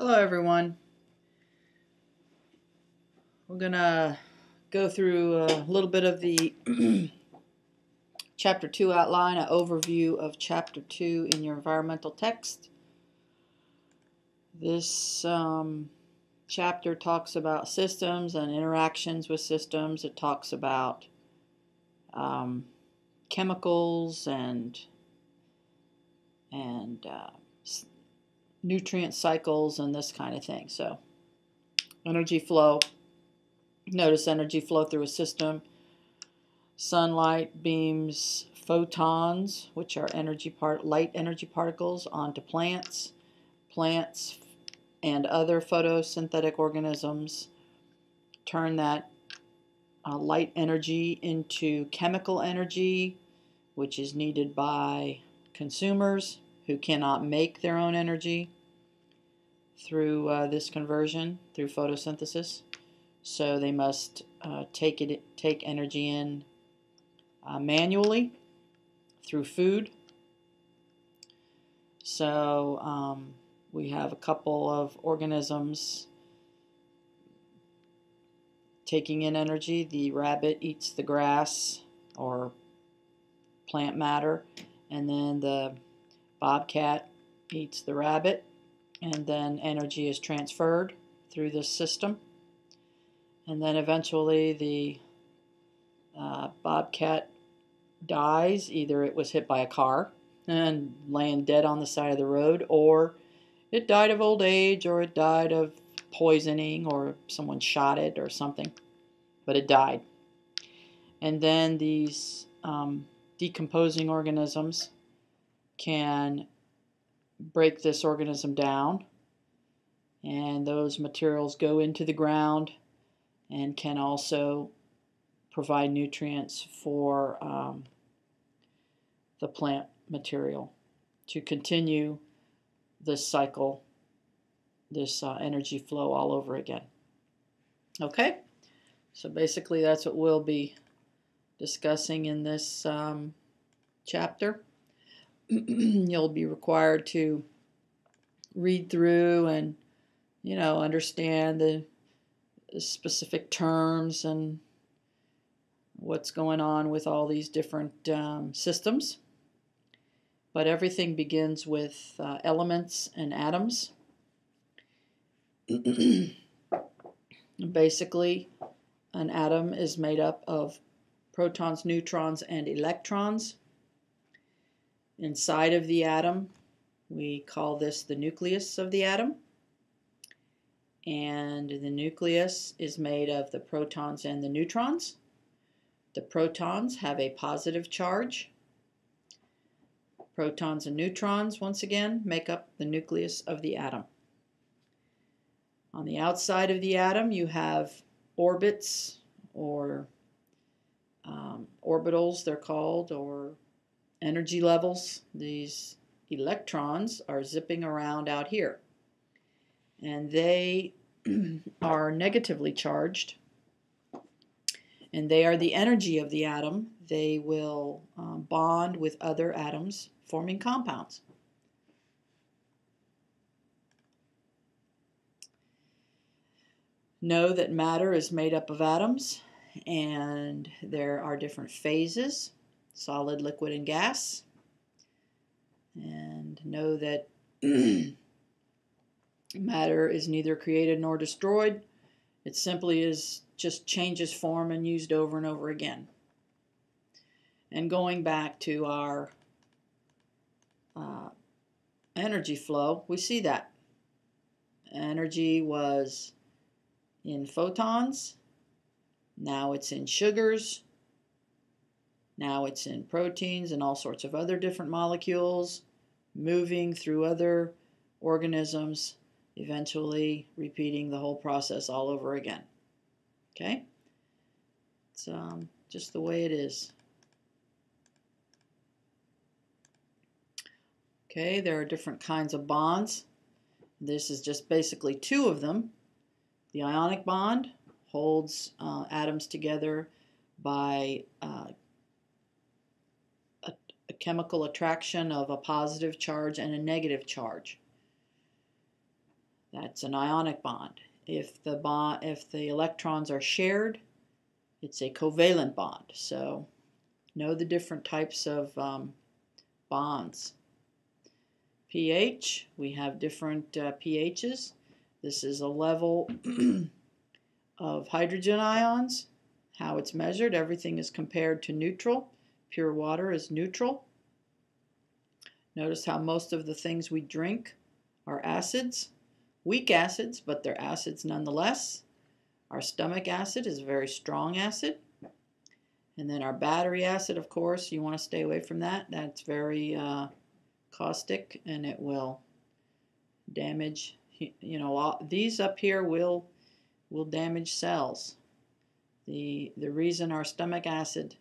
Hello everyone. We're gonna go through a little bit of the Chapter 2 outline, an overview of Chapter 2 in your environmental text. This chapter talks about systems and interactions with systems. It talks about chemicals and nutrient cycles and this kind of thing. So energy flow. Notice energy flow through a system. Sunlight beams photons, which are light energy particles, onto plants. Plants and other photosynthetic organisms turn that light energy into chemical energy, which is needed by consumers who cannot make their own energy through this conversion, through photosynthesis. So they must take energy in manually through food. So we have a couple of organisms taking in energy. The rabbit eats the grass or plant matter, and then the bobcat eats the rabbit, and then energy is transferred through this system. And then eventually the bobcat dies. Either it was hit by a car and laying dead on the side of the road, or it died of old age, or it died of poisoning, or someone shot it or something, but it died. And then these decomposing organisms can break this organism down, and those materials go into the ground and can also provide nutrients for the plant material to continue this cycle, this energy flow all over again. Okay, so basically that's what we'll be discussing in this chapter. You'll be required to read through and understand the specific terms and what's going on with all these different systems. But everything begins with elements and atoms. Basically, an atom is made up of protons, neutrons, and electrons. Inside of the atom, we call this the nucleus of the atom. And the nucleus is made of the protons and the neutrons. The protons have a positive charge. Protons and neutrons, once again, make up the nucleus of the atom. On the outside of the atom, you have orbits, or orbitals, they're called, or energy levels. These electrons are zipping around out here, and they are negatively charged, and they are the energy of the atom. They will bond with other atoms, forming compounds. Know that matter is made up of atoms, and there are different phases: solid, liquid, and gas. And know that matter is neither created nor destroyed. It simply just changes form and used over and over again. And going back to our energy flow, we see that energy was in photons, now it's in sugars, now it's in proteins and all sorts of other different molecules, moving through other organisms, eventually repeating the whole process all over again. Okay? It's just the way it is. Okay, there are different kinds of bonds. This is just basically two of them. The ionic bond holds atoms together by a chemical attraction of a positive charge and a negative charge. That's an ionic bond. If the electrons are shared, it's a covalent bond. So know the different types of bonds. pH, we have different pHs. This is a level of hydrogen ions, how it's measured. Everything is compared to neutral. Pure water is neutral. Notice how most of the things we drink are acids, weak acids, but they're acids nonetheless. Our stomach acid is a very strong acid. And then our battery acid, of course, you want to stay away from that. That's very caustic, and it will damage, these up here will damage cells. The reason our stomach acid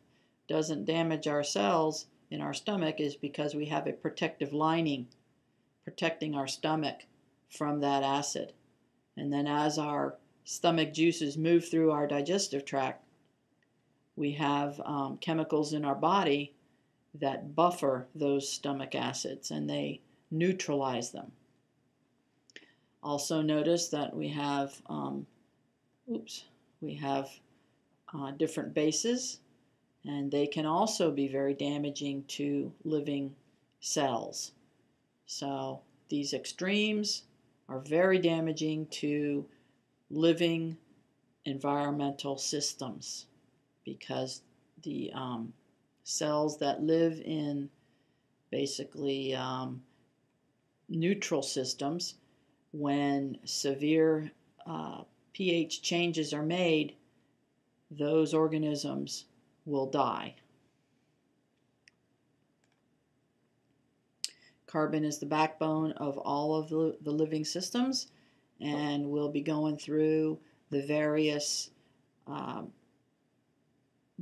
doesn't damage our cells in our stomach is because we have a protective lining protecting our stomach from that acid. And then as our stomach juices move through our digestive tract, we have chemicals in our body that buffer those stomach acids, and they neutralize them. Also notice that we have different bases, and they can also be very damaging to living cells. So these extremes are very damaging to living environmental systems, because the cells that live in basically neutral systems, when severe pH changes are made, those organisms will die. Carbon is the backbone of all of the living systems, and we'll be going through the various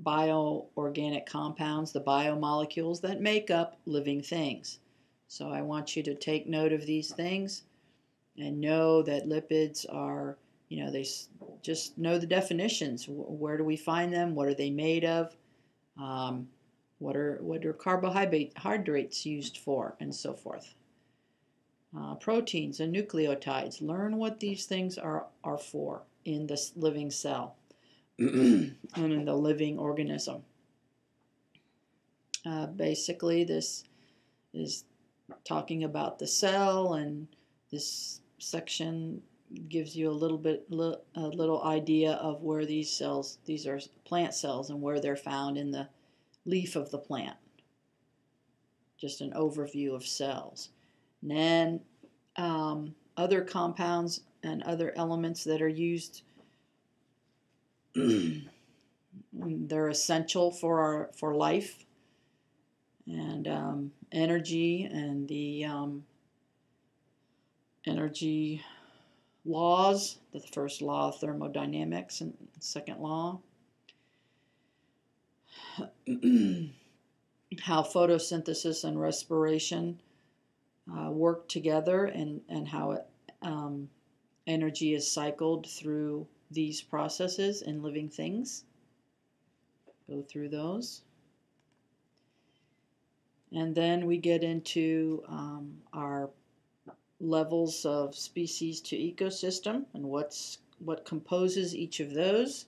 bioorganic compounds, the biomolecules that make up living things. So I want you to take note of these things and know that lipids are, they just know the definitions. Where do we find them? What are they made of? What are carbohydrates used for, and so forth. Proteins and nucleotides. Learn what these things are for in this living cell and in the living organism. Basically, this is talking about the cell, and this section gives you a little idea of where these cells, these are plant cells, and where they're found in the leaf of the plant. Just an overview of cells. And then other compounds and other elements that are used, they're essential for life, and energy, and the energy laws, the first law of thermodynamics and second law. How photosynthesis and respiration work together, and how energy is cycled through these processes in living things. Go through those. And then we get into our levels of species to ecosystem, and what composes each of those.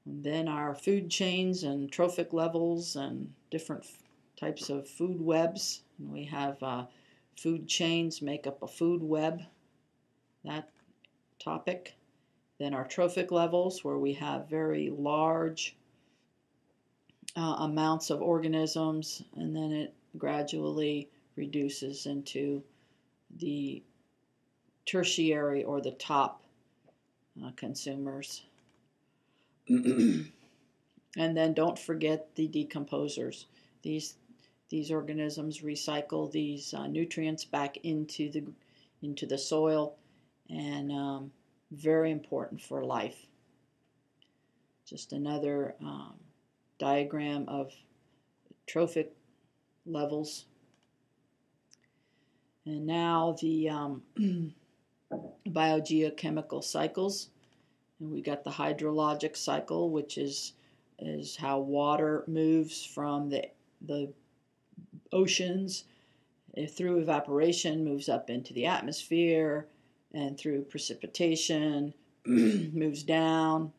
And then our food chains and trophic levels and different types of food webs. And we have food chains make up a food web, that topic. Then our trophic levels, where we have very large amounts of organisms, and then it gradually reduces into the tertiary or the top consumers. And then don't forget the decomposers. These organisms recycle these nutrients back into the soil, and very important for life. Just another diagram of trophic levels. And now the biogeochemical cycles. And we got the hydrologic cycle, which is how water moves from the oceans through evaporation, moves up into the atmosphere, and through precipitation, moves down.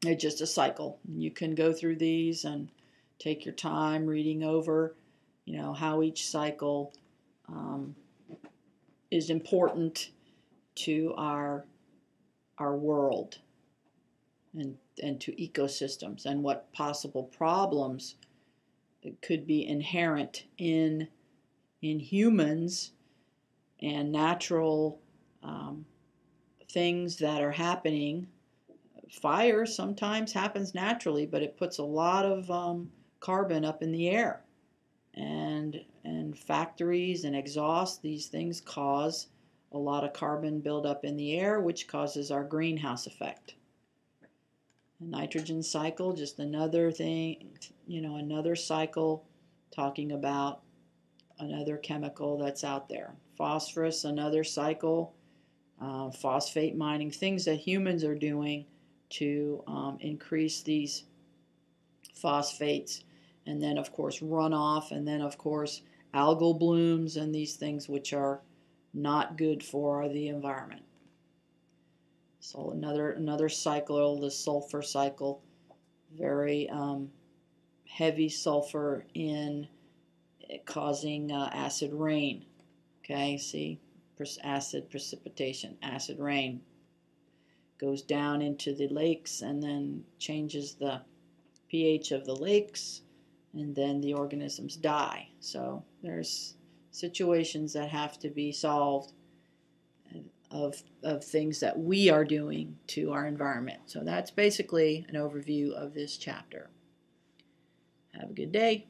It's just a cycle. You can go through these and take your time reading over, how each cycle is important to our world and to ecosystems, and what possible problems could be inherent in humans and natural things that are happening. Fire sometimes happens naturally, but it puts a lot of carbon up in the air, and factories and exhaust, these things cause a lot of carbon buildup in the air, which causes our greenhouse effect. The nitrogen cycle, just another thing, another cycle talking about another chemical that's out there. Phosphorus, another cycle. Phosphate mining, things that humans are doing to increase these phosphates, and then of course runoff, and then of course algal blooms, and these things which are not good for the environment. So another cycle, the sulfur cycle, very heavy sulfur in causing acid rain. Okay, see, acid precipitation, acid rain goes down into the lakes and then changes the pH of the lakes, and then the organisms die. So there's situations that have to be solved of things that we are doing to our environment. So that's basically an overview of this chapter. Have a good day.